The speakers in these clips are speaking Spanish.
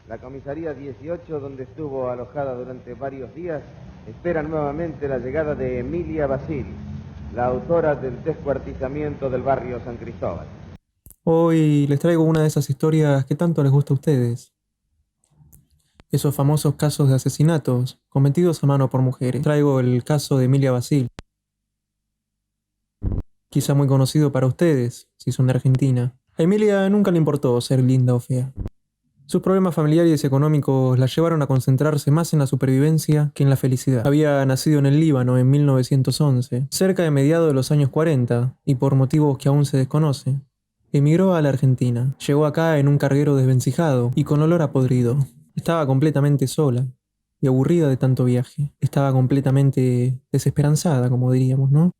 La comisaría 18, donde estuvo alojada durante varios días, espera nuevamente la llegada de Emilia Basile, la autora del descuartizamiento del barrio San Cristóbal. Hoy les traigo una de esas historias que tanto les gusta a ustedes. Esos famosos casos de asesinatos cometidos a mano por mujeres. Traigo el caso de Emilia Basile. Quizá muy conocido para ustedes, si son de Argentina. A Emilia nunca le importó ser linda o fea. Sus problemas familiares y económicos la llevaron a concentrarse más en la supervivencia que en la felicidad. Había nacido en el Líbano en 1911, cerca de mediados de los años 40, y por motivos que aún se desconocen, emigró a la Argentina. Llegó acá en un carguero desvencijado y con olor a podrido. Estaba completamente sola y aburrida de tanto viaje. Estaba completamente desesperanzada, como diríamos, ¿no?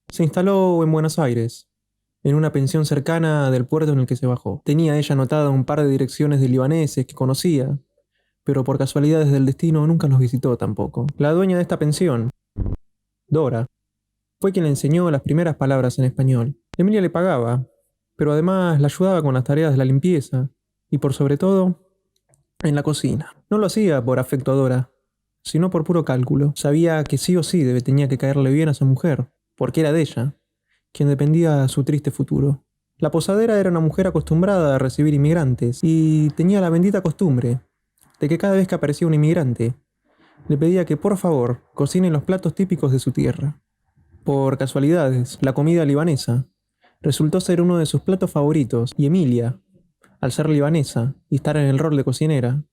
Se instaló en Buenos Aires, en una pensión cercana del puerto en el que se bajó. Tenía ella anotada un par de direcciones de libaneses que conocía, pero por casualidades del destino nunca los visitó tampoco. La dueña de esta pensión, Dora, fue quien le enseñó las primeras palabras en español. Emilia le pagaba, pero además la ayudaba con las tareas de la limpieza y por sobre todo, en la cocina. No lo hacía por afecto a Dora, sino por puro cálculo. Sabía que sí o sí tenía que caerle bien a esa mujer, porque era de ella quien dependía su triste futuro. La posadera era una mujer acostumbrada a recibir inmigrantes y tenía la bendita costumbre de que cada vez que aparecía un inmigrante, le pedía que por favor cocine los platos típicos de su tierra. Por casualidades, la comida libanesa resultó ser uno de sus platos favoritos y Emilia, al ser libanesa y estar en el rol de cocinera,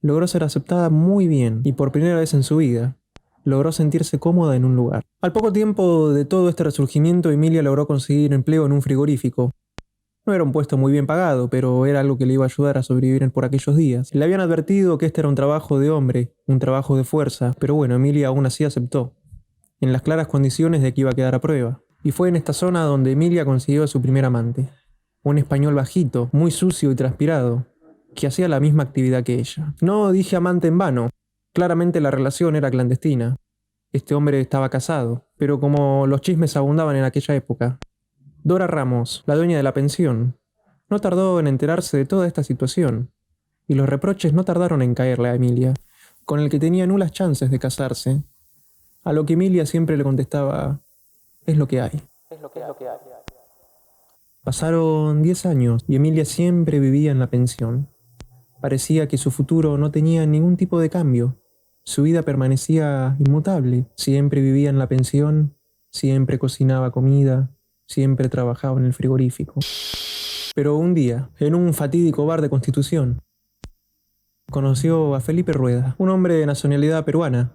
logró ser aceptada muy bien y por primera vez en su vida, logró sentirse cómoda en un lugar. Al poco tiempo de todo este resurgimiento, Emilia logró conseguir empleo en un frigorífico. No era un puesto muy bien pagado, pero era algo que le iba a ayudar a sobrevivir por aquellos días. Le habían advertido que este era un trabajo de hombre, un trabajo de fuerza, pero bueno, Emilia aún así aceptó, en las claras condiciones de que iba a quedar a prueba. Y fue en esta zona donde Emilia consiguió a su primer amante, un español bajito, muy sucio y transpirado, que hacía la misma actividad que ella. No dije amante en vano. Claramente la relación era clandestina. Este hombre estaba casado, pero como los chismes abundaban en aquella época, Dora Ramos, la dueña de la pensión, no tardó en enterarse de toda esta situación, y los reproches no tardaron en caerle a Emilia, con el que tenía nulas chances de casarse, a lo que Emilia siempre le contestaba, es lo que hay. Pasaron 10 años y Emilia siempre vivía en la pensión. Parecía que su futuro no tenía ningún tipo de cambio. Su vida permanecía inmutable. Siempre vivía en la pensión, siempre cocinaba comida, siempre trabajaba en el frigorífico. Pero un día, en un fatídico bar de Constitución, conoció a Felipe Rueda, un hombre de nacionalidad peruana,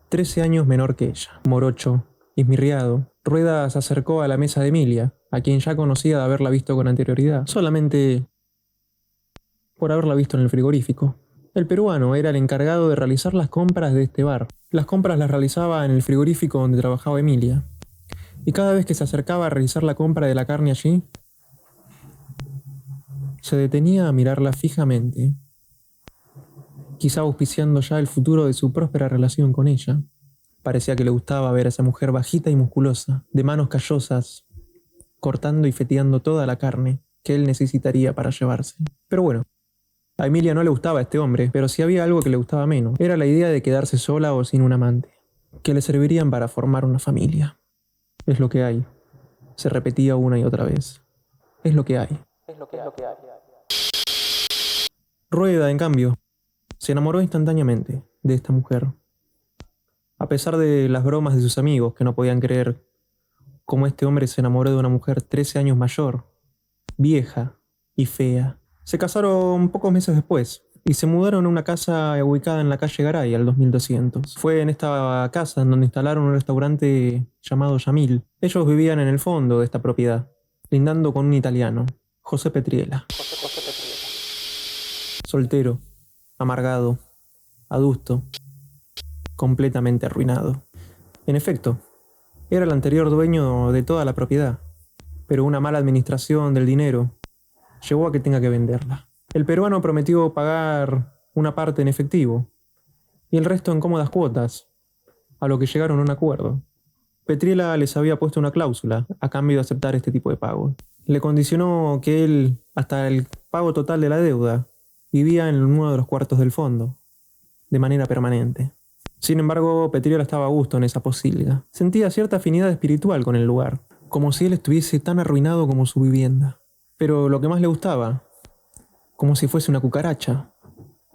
13 años menor que ella. Morocho, esmirriado, Rueda se acercó a la mesa de Emilia, a quien ya conocía de haberla visto con anterioridad, solamente por haberla visto en el frigorífico. El peruano era el encargado de realizar las compras de este bar. Las compras las realizaba en el frigorífico donde trabajaba Emilia. Y cada vez que se acercaba a realizar la compra de la carne allí, se detenía a mirarla fijamente, quizá auspiciando ya el futuro de su próspera relación con ella. Parecía que le gustaba ver a esa mujer bajita y musculosa, de manos callosas, cortando y feteando toda la carne que él necesitaría para llevarse. Pero bueno, a Emilia no le gustaba este hombre, pero si había algo que le gustaba menos, era la idea de quedarse sola o sin un amante, que le servirían para formar una familia. Es lo que hay. Se repetía una y otra vez. Es lo que hay. Rueda, en cambio, se enamoró instantáneamente de esta mujer. A pesar de las bromas de sus amigos que no podían creer cómo este hombre se enamoró de una mujer 13 años mayor, vieja y fea. Se casaron pocos meses después y se mudaron a una casa ubicada en la calle Garay, al 2200. Fue en esta casa en donde instalaron un restaurante llamado Yamil. Ellos vivían en el fondo de esta propiedad, lindando con un italiano, José Petriela. Soltero, amargado, adusto, completamente arruinado. En efecto, era el anterior dueño de toda la propiedad, pero una mala administración del dinero llevó a que tenga que venderla. El peruano prometió pagar una parte en efectivo y el resto en cómodas cuotas, a lo que llegaron a un acuerdo. Petriela les había puesto una cláusula a cambio de aceptar este tipo de pago. Le condicionó que él, hasta el pago total de la deuda, vivía en uno de los cuartos del fondo, de manera permanente. Sin embargo, Petriela estaba a gusto en esa posilga. Sentía cierta afinidad espiritual con el lugar, como si él estuviese tan arruinado como su vivienda. Pero lo que más le gustaba, como si fuese una cucaracha,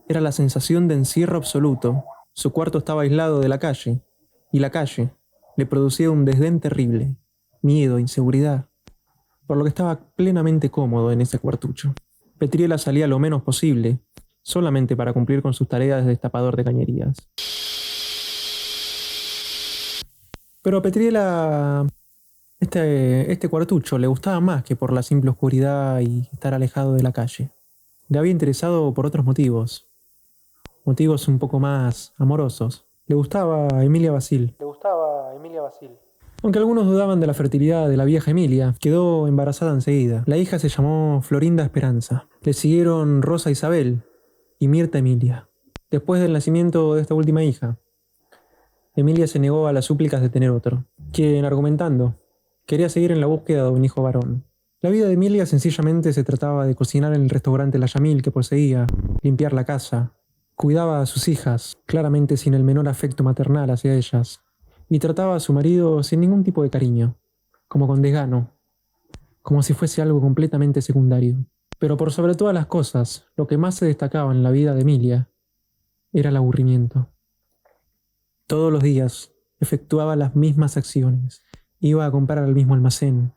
era la sensación de encierro absoluto. Su cuarto estaba aislado de la calle, y la calle le producía un desdén terrible, miedo, inseguridad, por lo que estaba plenamente cómodo en ese cuartucho. Petriela salía lo menos posible, solamente para cumplir con sus tareas de destapador de cañerías. Pero a Petriela este cuartucho le gustaba más que por la simple oscuridad y estar alejado de la calle. Le había interesado por otros motivos un poco más amorosos. Le gustaba Emilia Basil. Aunque algunos dudaban de la fertilidad de la vieja Emilia, quedó embarazada enseguida. La hija se llamó Florinda Esperanza. Le siguieron Rosa Isabel y Mirta Emilia. Después del nacimiento de esta última hija, Emilia se negó a las súplicas de tener otro, quien, argumentando, quería seguir en la búsqueda de un hijo varón. La vida de Emilia sencillamente se trataba de cocinar en el restaurante La Yamil que poseía, limpiar la casa, cuidaba a sus hijas, claramente sin el menor afecto maternal hacia ellas, y trataba a su marido sin ningún tipo de cariño, como con desgano, como si fuese algo completamente secundario. Pero por sobre todas las cosas, lo que más se destacaba en la vida de Emilia era el aburrimiento. Todos los días efectuaba las mismas acciones, iba a comprar al mismo almacén,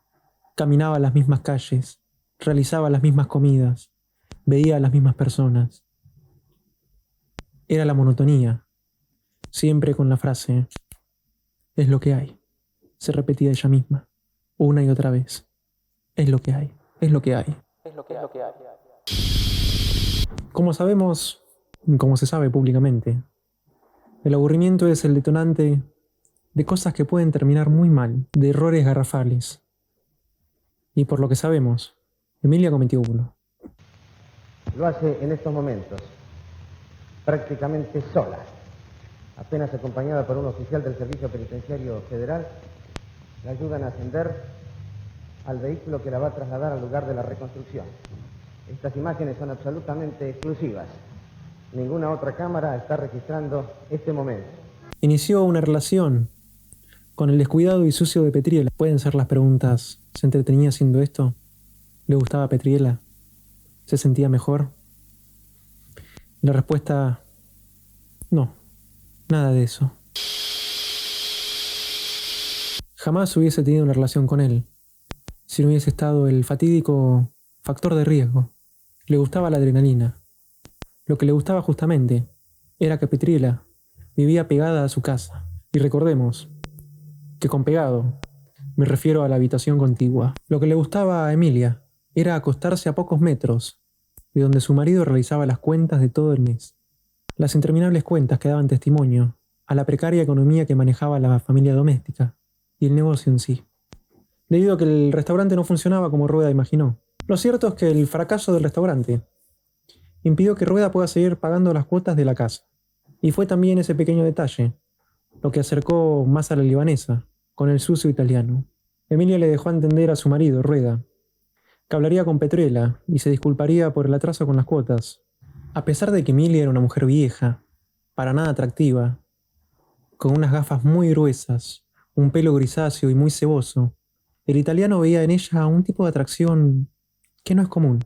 caminaba las mismas calles, realizaba las mismas comidas, veía a las mismas personas. Era la monotonía, siempre con la frase, es lo que hay. Se repetía ella misma, una y otra vez. Es lo que hay, es lo que hay. Es lo que hay. Como sabemos, como se sabe públicamente, el aburrimiento es el detonante de cosas que pueden terminar muy mal, de errores garrafales. Y por lo que sabemos, Emilia cometió uno. Lo hace en estos momentos, prácticamente sola, apenas acompañada por un oficial del Servicio Penitenciario Federal. La ayudan a ascender al vehículo que la va a trasladar al lugar de la reconstrucción. Estas imágenes son absolutamente exclusivas. Ninguna otra cámara está registrando este momento. Inició una relación con el descuidado y sucio de Petriela. Pueden ser las preguntas. ¿Se entretenía haciendo esto? ¿Le gustaba a Petriela? ¿Se sentía mejor? La respuesta, no, nada de eso. Jamás hubiese tenido una relación con él, si no hubiese estado el fatídico factor de riesgo. Le gustaba la adrenalina. Lo que le gustaba justamente era que Petriela vivía pegada a su casa. Y recordemos que con pegado me refiero a la habitación contigua. Lo que le gustaba a Emilia era acostarse a pocos metros de donde su marido realizaba las cuentas de todo el mes. Las interminables cuentas que daban testimonio a la precaria economía que manejaba la familia doméstica y el negocio en sí, debido a que el restaurante no funcionaba como Rueda imaginó. Lo cierto es que el fracaso del restaurante impidió que Rueda pueda seguir pagando las cuotas de la casa. Y fue también ese pequeño detalle lo que acercó más a la libanesa con el sucio italiano. Emilia le dejó a entender a su marido, Rueda, que hablaría con Petriela y se disculparía por el atraso con las cuotas. A pesar de que Emilia era una mujer vieja, para nada atractiva, con unas gafas muy gruesas, un pelo grisáceo y muy ceboso, el italiano veía en ella un tipo de atracción que no es común.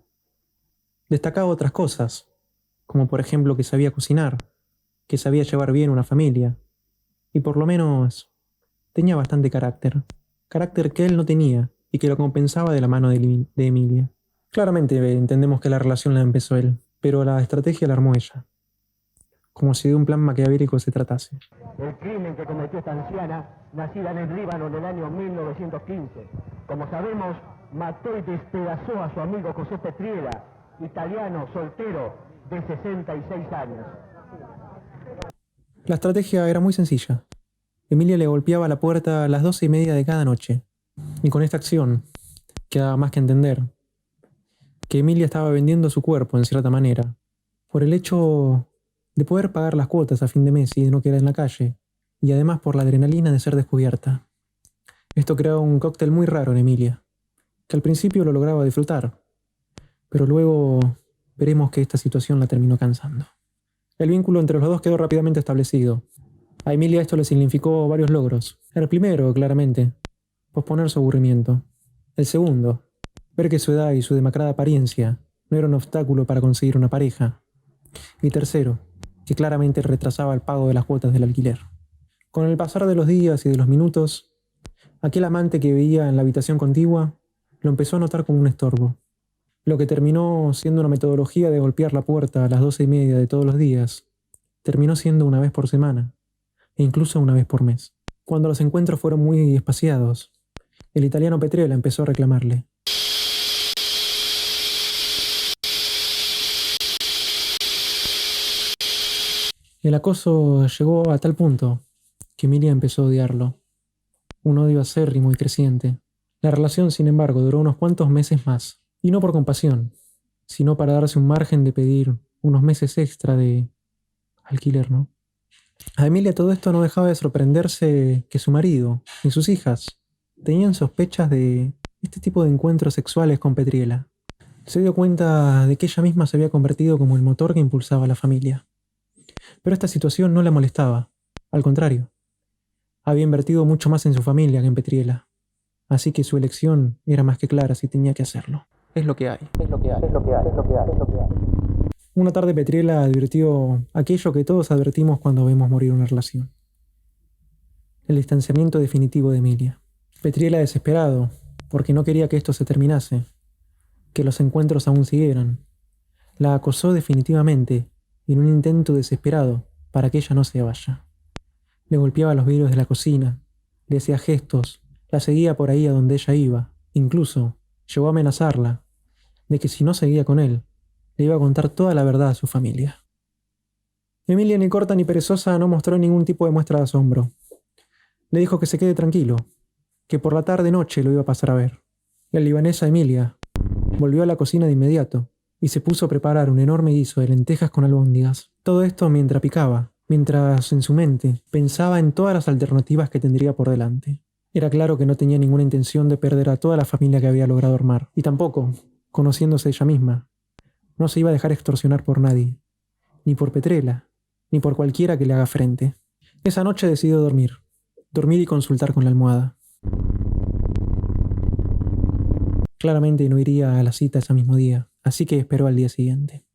Destacaba otras cosas, como por ejemplo que sabía cocinar, que sabía llevar bien una familia, y por lo menos tenía bastante carácter que él no tenía y que lo compensaba de la mano de Emilia. Claramente entendemos que la relación la empezó él, pero la estrategia la armó ella, como si de un plan maquiavélico se tratase. El crimen que cometió esta anciana, nacida en el Líbano en el año 1915. Como sabemos, mató y despedazó a su amigo José Petriela, italiano, soltero, de 66 años. La estrategia era muy sencilla. Emilia le golpeaba la puerta a las 12:30 de cada noche, y con esta acción quedaba más que entender que Emilia estaba vendiendo su cuerpo en cierta manera, por el hecho de poder pagar las cuotas a fin de mes y de no quedar en la calle, y además por la adrenalina de ser descubierta. Esto creaba un cóctel muy raro en Emilia, que al principio lo lograba disfrutar, Pero luego veremos que esta situación la terminó cansando. El vínculo entre los dos quedó rápidamente establecido. A Emilia esto le significó varios logros. El primero, claramente, posponer su aburrimiento. El segundo, ver que su edad y su demacrada apariencia no era un obstáculo para conseguir una pareja. Y tercero, que claramente retrasaba el pago de las cuotas del alquiler. Con el pasar de los días y de los minutos, aquel amante que veía en la habitación contigua lo empezó a notar como un estorbo. Lo que terminó siendo una metodología de golpear la puerta a las 12:30 de todos los días, terminó siendo una vez por semana, e incluso una vez por mes. Cuando los encuentros fueron muy espaciados, el italiano Petriella empezó a reclamarle. El acoso llegó a tal punto que Emilia empezó a odiarlo. Un odio acérrimo y creciente. La relación, sin embargo, duró unos cuantos meses más. Y no por compasión, sino para darse un margen de pedir unos meses extra de alquiler, ¿no? A Emilia todo esto no dejaba de sorprenderse que su marido y sus hijas tenían sospechas de este tipo de encuentros sexuales con Petriella. Se dio cuenta de que ella misma se había convertido como el motor que impulsaba a la familia. Pero esta situación no la molestaba. Al contrario, había invertido mucho más en su familia que en Petriella. Así que su elección era más que clara si tenía que hacerlo. Es lo que hay. Una tarde Petriella advirtió aquello que todos advertimos cuando vemos morir una relación. El distanciamiento definitivo de Emilia. Petriella, desesperado, porque no quería que esto se terminase, que los encuentros aún siguieran, la acosó definitivamente en un intento desesperado para que ella no se vaya. Le golpeaba los vidrios de la cocina, le hacía gestos, la seguía por ahí a donde ella iba, incluso llegó a amenazarla de que si no seguía con él, le iba a contar toda la verdad a su familia. Emilia, ni corta ni perezosa, no mostró ningún tipo de muestra de asombro. Le dijo que se quede tranquilo, que por la tarde-noche lo iba a pasar a ver. La libanesa Emilia volvió a la cocina de inmediato y se puso a preparar un enorme guiso de lentejas con albóndigas. Todo esto mientras picaba, mientras en su mente pensaba en todas las alternativas que tendría por delante. Era claro que no tenía ninguna intención de perder a toda la familia que había logrado armar, y tampoco, conociéndose ella misma, no se iba a dejar extorsionar por nadie, ni por Petriella, ni por cualquiera que le haga frente. Esa noche decidió dormir y consultar con la almohada. Claramente no iría a la cita ese mismo día, así que esperó al día siguiente.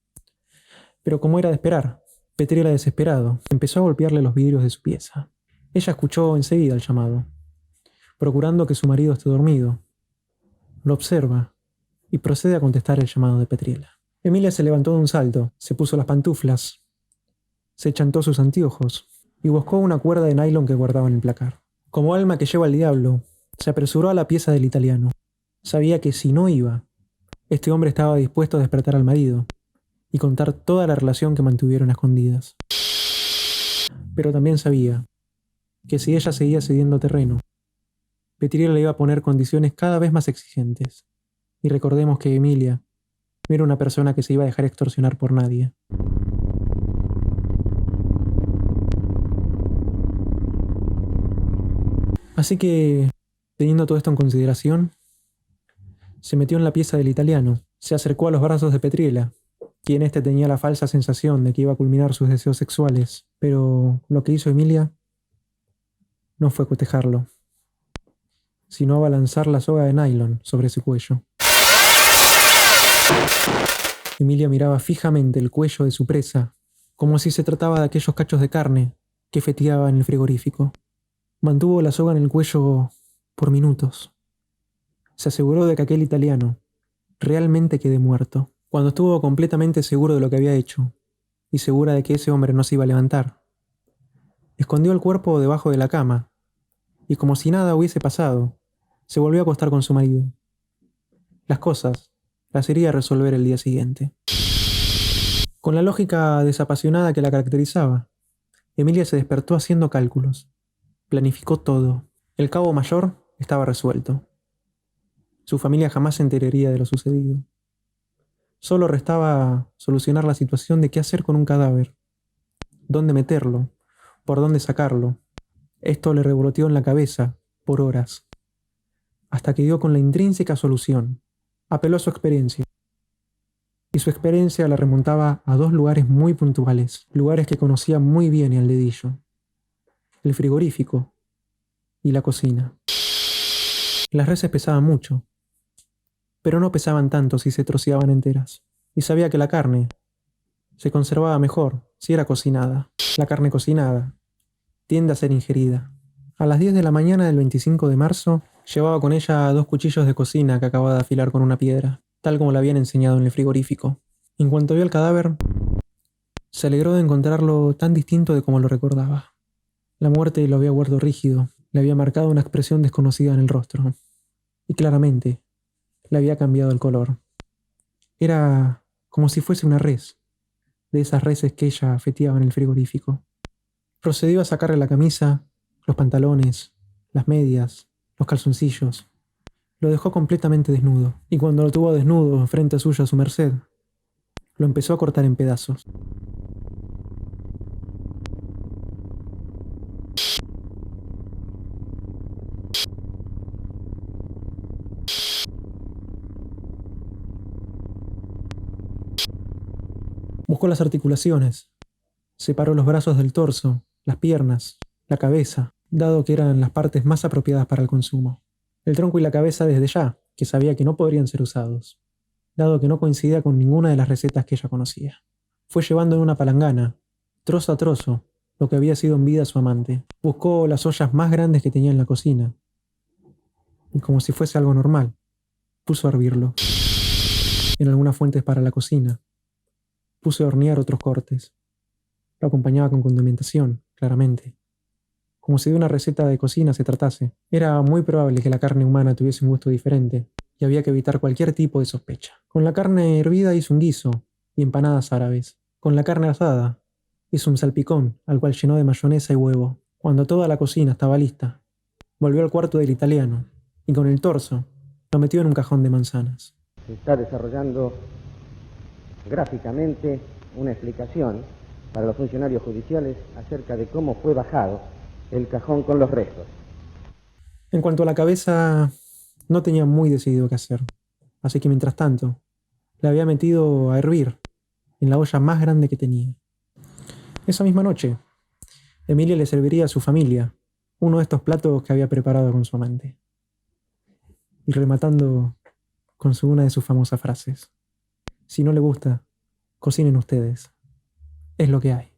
Pero como era de esperar, Petriella, desesperado, empezó a golpearle los vidrios de su pieza. Ella escuchó enseguida el llamado, procurando que su marido esté dormido. Lo observa y procede a contestar el llamado de Petriella. Emilia se levantó de un salto, se puso las pantuflas, se chantó sus anteojos y buscó una cuerda de nylon que guardaba en el placar. Como alma que lleva al diablo, se apresuró a la pieza del italiano. Sabía que si no iba, este hombre estaba dispuesto a despertar al marido y contar toda la relación que mantuvieron a escondidas. Pero también sabía que si ella seguía cediendo terreno, Petriella le iba a poner condiciones cada vez más exigentes. Y recordemos que Emilia no era una persona que se iba a dejar extorsionar por nadie. Así que, teniendo todo esto en consideración, se metió en la pieza del italiano, se acercó a los brazos de Petriella, quien éste tenía la falsa sensación de que iba a culminar sus deseos sexuales, pero lo que hizo Emilia no fue cotejarlo, sino abalanzar la soga de nylon sobre su cuello. Emilia miraba fijamente el cuello de su presa, como si se trataba de aquellos cachos de carne que feteaba en el frigorífico. Mantuvo la soga en el cuello por minutos. Se aseguró de que aquel italiano realmente quede muerto. Cuando estuvo completamente seguro de lo que había hecho, y segura de que ese hombre no se iba a levantar, escondió el cuerpo debajo de la cama, y como si nada hubiese pasado, se volvió a acostar con su marido. Las cosas las iría a resolver el día siguiente. Con la lógica desapasionada que la caracterizaba, Emilia se despertó haciendo cálculos. Planificó todo. El cabo mayor estaba resuelto. Su familia jamás se enteraría de lo sucedido. Solo restaba solucionar la situación de qué hacer con un cadáver. Dónde meterlo, por dónde sacarlo. Esto le revoloteó en la cabeza por horas, hasta que dio con la intrínseca solución. Apeló a su experiencia. y su experiencia la remontaba a dos lugares muy puntuales, lugares que conocía muy bien y al dedillo: el frigorífico y la cocina. Las reses pesaban mucho, pero no pesaban tanto si se troceaban enteras, y sabía que la carne se conservaba mejor si era cocinada. La carne cocinada tiende a ser ingerida. A las 10 de la mañana del 25 de marzo, llevaba con ella 2 cuchillos de cocina que acababa de afilar con una piedra, tal como le habían enseñado en el frigorífico. En cuanto vio el cadáver, se alegró de encontrarlo tan distinto de como lo recordaba. La muerte lo había vuelto rígido, le había marcado una expresión desconocida en el rostro, y claramente le había cambiado el color. Era como si fuese una res, de esas reses que ella feteaba en el frigorífico. Procedió a sacarle la camisa, los pantalones, las medias, los calzoncillos. Lo dejó completamente desnudo, y cuando lo tuvo desnudo frente a suyo a su merced, lo empezó a cortar en pedazos. Buscó las articulaciones, separó los brazos del torso, las piernas, la cabeza, dado que eran las partes más apropiadas para el consumo. El tronco y la cabeza desde ya, que sabía que no podrían ser usados, dado que no coincidía con ninguna de las recetas que ella conocía. Fue llevando en una palangana, trozo a trozo, lo que había sido en vida su amante. Buscó las ollas más grandes que tenía en la cocina, y como si fuese algo normal, puso a hervirlo. En algunas fuentes para la cocina, puso a hornear otros cortes. Lo acompañaba con condimentación, claramente. Como si de una receta de cocina se tratase. Era muy probable que la carne humana tuviese un gusto diferente, y había que evitar cualquier tipo de sospecha. Con la carne hervida hizo un guiso y empanadas árabes. Con la carne asada hizo un salpicón, al cual llenó de mayonesa y huevo. Cuando toda la cocina estaba lista, volvió al cuarto del italiano, y con el torso lo metió en un cajón de manzanas. Se está desarrollando gráficamente una explicación para los funcionarios judiciales acerca de cómo fue bajado el cajón con los restos. En cuanto a la cabeza, no tenía muy decidido qué hacer, así que mientras tanto, la había metido a hervir en la olla más grande que tenía. Esa misma noche, Emilia le serviría a su familia uno de estos platos que había preparado con su amante, y rematando con una de sus famosas frases: si no le gusta, cocinen ustedes, es lo que hay.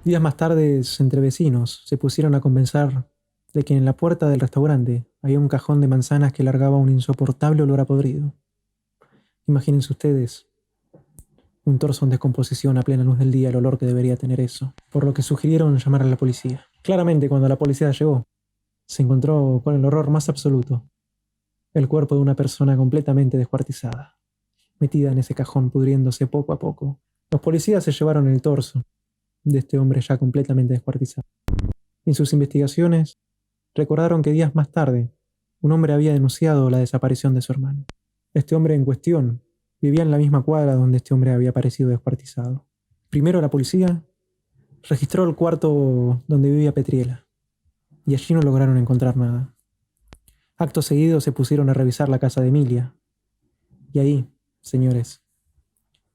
Días más tarde, entre vecinos, se pusieron a conversar de que en la puerta del restaurante había un cajón de manzanas que largaba un insoportable olor a podrido. Imagínense ustedes un torso en descomposición a plena luz del día, el olor que debería tener eso, por lo que sugirieron llamar a la policía. Claramente, cuando la policía llegó, se encontró con el horror más absoluto: el cuerpo de una persona completamente descuartizada, metida en ese cajón pudriéndose poco a poco. Los policías se llevaron el torso de este hombre ya completamente descuartizado. En sus investigaciones, recordaron que días más tarde, un hombre había denunciado la desaparición de su hermano. Este hombre en cuestión vivía en la misma cuadra donde este hombre había aparecido descuartizado. Primero la policía registró el cuarto donde vivía Petriela, y allí no lograron encontrar nada. Acto seguido se pusieron a revisar la casa de Emilia, y ahí, señores,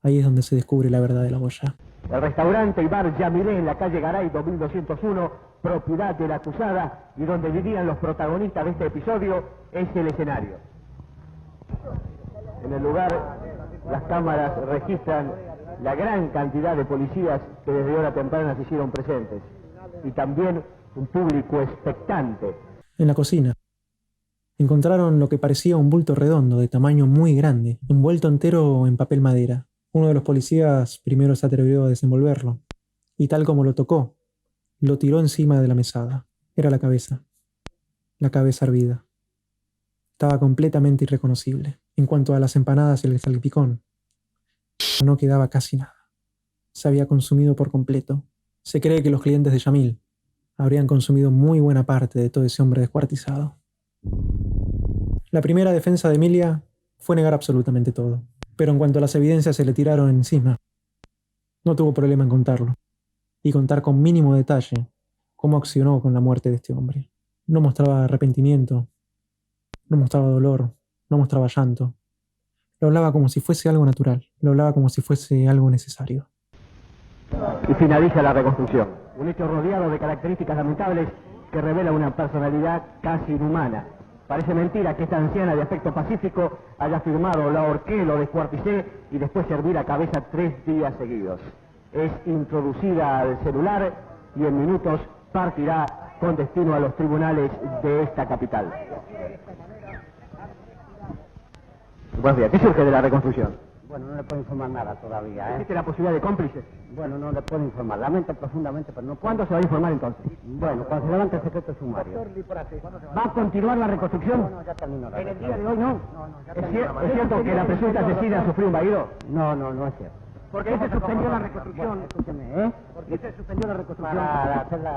ahí es donde se descubre la verdad de la boya. El restaurante y bar Yamilé en la calle Garay 2201, propiedad de la acusada y donde vivían los protagonistas de este episodio, es el escenario. En el lugar, las cámaras registran la gran cantidad de policías que desde hora temprana se hicieron presentes y también un público expectante. En la cocina encontraron lo que parecía un bulto redondo de tamaño muy grande, envuelto entero en papel madera. Uno de los policías primero se atrevió a desenvolverlo, y tal como lo tocó, lo tiró encima de la mesada. Era la cabeza hervida. Estaba completamente irreconocible. En cuanto a las empanadas y el salpicón, no quedaba casi nada. Se había consumido por completo. Se cree que los clientes de Yamil habrían consumido muy buena parte de todo ese hombre descuartizado. La primera defensa de Emilia fue negar absolutamente todo, pero en cuanto a las evidencias se le tiraron encima, no tuvo problema en contarlo, y contar con mínimo detalle cómo accionó con la muerte de este hombre. No mostraba arrepentimiento, no mostraba dolor, no mostraba llanto. Lo hablaba como si fuese algo natural, lo hablaba como si fuese algo necesario. Y finaliza la reconstrucción. Un hecho rodeado de características lamentables que revela una personalidad casi inhumana. Parece mentira que esta anciana de aspecto pacífico haya firmado la ahorqué, lo descuarticé y después servir a cabeza 3 días seguidos. Es introducida al celular y en minutos partirá con destino a los tribunales de esta capital. Buenos días. ¿Qué surge de la reconstrucción? Bueno, no le puedo informar nada todavía, ¿eh? ¿Existe la posibilidad de cómplices? Bueno, no le puedo informar. Lamento profundamente, pero no puedo. ¿Cuándo se va a informar entonces? Bueno, cuando se levante el secreto sumario. ¿Va a continuar la reconstrucción? No, ya terminó la ¿En el reconstrucción. día de hoy no? ya ¿Es terminó. ¿Es cierto que la presunta asesina sufrió un vaído? No, no es cierto. ¿Por qué se suspendió la reconstrucción? Bueno, escúcheme, ¿eh? ¿Por qué se suspendió la reconstrucción?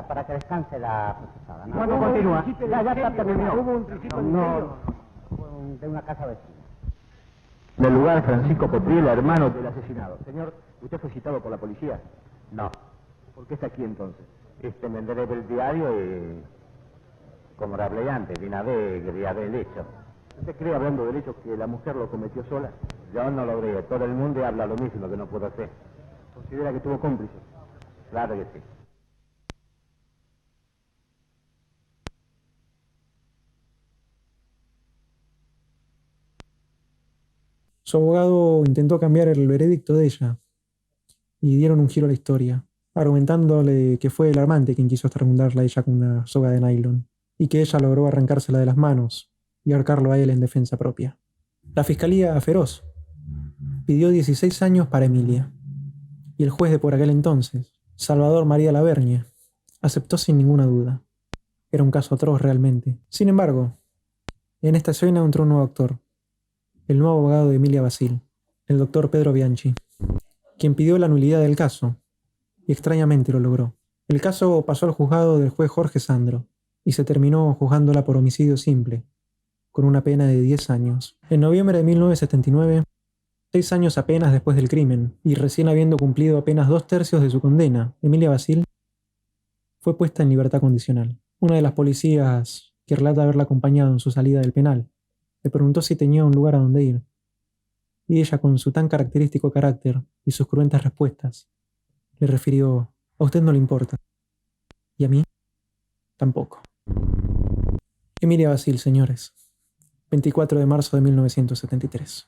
Para que descanse la procesada, ¿no? ¿Cuándo continúa? Ya terminó. Hubo un principio de No, incendio. fue de una casa vecina. Del lugar Francisco Petriela, hermano del asesinado. Señor, ¿usted fue citado por la policía? No. ¿Por qué está aquí entonces? Me enteré del diario y... Como era antes, de una vez quería ver el hecho. ¿Usted cree, hablando del hecho, que la mujer lo cometió sola? Yo no lo creo. Todo el mundo habla lo mismo que no puedo hacer. ¿Considera que tuvo cómplices? Claro que sí. Su abogado intentó cambiar el veredicto de ella y dieron un giro a la historia, argumentándole que fue el armante quien quiso estrangularla a ella con una soga de nylon y que ella logró arrancársela de las manos y ahorcarlo a él en defensa propia. La fiscalía, feroz, pidió 16 años para Emilia y el juez de por aquel entonces, Salvador María Lavergne, aceptó sin ninguna duda. Era un caso atroz realmente. Sin embargo, en esta escena entró un nuevo actor, el nuevo abogado de Emilia Basile, el doctor Pedro Bianchi, quien pidió la nulidad del caso, y extrañamente lo logró. El caso pasó al juzgado del juez Jorge Sandro, y se terminó juzgándola por homicidio simple, con una pena de 10 años. En noviembre de 1979, 6 años apenas después del crimen, y recién habiendo cumplido apenas 2/3 de su condena, Emilia Basile fue puesta en libertad condicional. Una de las policías que relata haberla acompañado en su salida del penal le preguntó si tenía un lugar a donde ir, y ella, con su tan característico carácter y sus cruentas respuestas, le refirió: a usted no le importa, y a mí tampoco. Emilia Basile, señores, 24 de marzo de 1973.